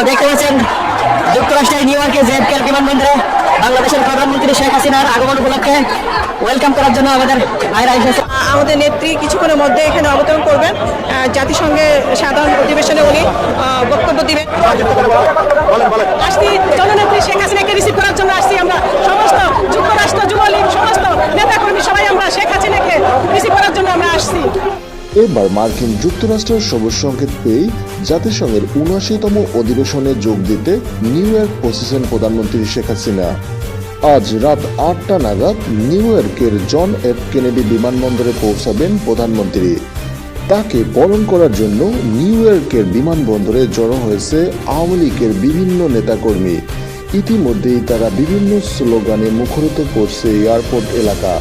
দেখতে পাচ্ছেন যুক্তরাষ্ট্রের নিউ ইয়র্কে জেএফকে বিমানবন্দরে বাংলাদেশের প্রধানমন্ত্রী শেখ হাসিনার আগমন উপলক্ষে ওয়েলকাম করার জন্য আমাদের ভাইরা এসেছে। আমাদের নেত্রী কিছুক্ষণের মধ্যে এখানে অবতরণ করবেন। জাতিসংঘের সাধারণ অধিবেশনে উনি বক্তব্য দিবেন। আসছি জননেত্রী শেখ হাসিনাকে রিসিভ করার জন্য আসছি আমরা সমস্ত যুক্তরাষ্ট্র যুবলীগ সমস্ত নেতাকর্মী সবাই আমরা শেখ হাসিনাকে রিসিভ করার জন্য আমরা আসছি। এবার মার্কিন যুক্তরাষ্ট্রের সবুজ সংকেত পেয়ে জাতিসংঘের ৭৯তম অধিবেশনে যোগ দিতে নিউ ইয়র্ক পৌঁছেছেন প্রধানমন্ত্রী শেখ হাসিনা। আজ রাত ৮টা নাগাদ নিউ ইয়র্কের জন এফ কেনেডি বিমানবন্দরে পৌঁছাবেন প্রধানমন্ত্রী। তাকে বরণ করার জন্য নিউ ইয়র্কের বিমানবন্দরে জড়ো হয়েছে আওয়ামী লীগের বিভিন্ন নেতাকর্মী। ইতিমধ্যেই তারা বিভিন্ন স্লোগানে মুখরিত করছে এয়ারপোর্ট এলাকা।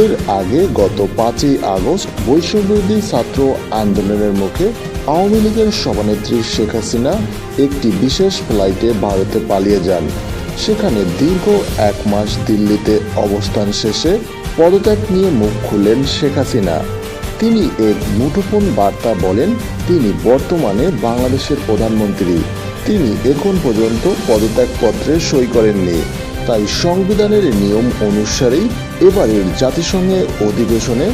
এর আগে গত ৫ই আগস্ট বৈষম্যবিরোধী ছাত্র আন্দোলনের মুখে আওয়ামী লীগের সভানেত্রী শেখ হাসিনা একটি বিশেষ ফ্লাইটে ভারতে পালিয়ে যান। সেখানে দীর্ঘ ১ মাস দিল্লিতে অবস্থান শেষে পদত্যাগ নিয়ে মুখ খুললেন শেখ হাসিনা। তিনি এক মুঠোফোন বার্তা বলেন, তিনি বর্তমানে বাংলাদেশের প্রধানমন্ত্রী। তিনি এখন পর্যন্ত পদত্যাগপত্রে সই করেননি। তাই সংবিধানের নিয়ম অনুসারেই এবারের জাতিসংঘের অধিবেশনে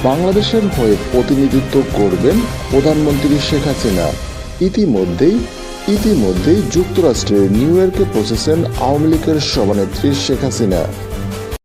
বাংলাদেশের হয়ে প্রতিনিধিত্ব করবেন প্রধানমন্ত্রী শেখ হাসিনা। ইতিমধ্যেই যুক্তরাষ্ট্রের নিউ ইয়র্কে পৌঁছেছেন আওয়ামী লীগের সভানেত্রী শেখ হাসিনা।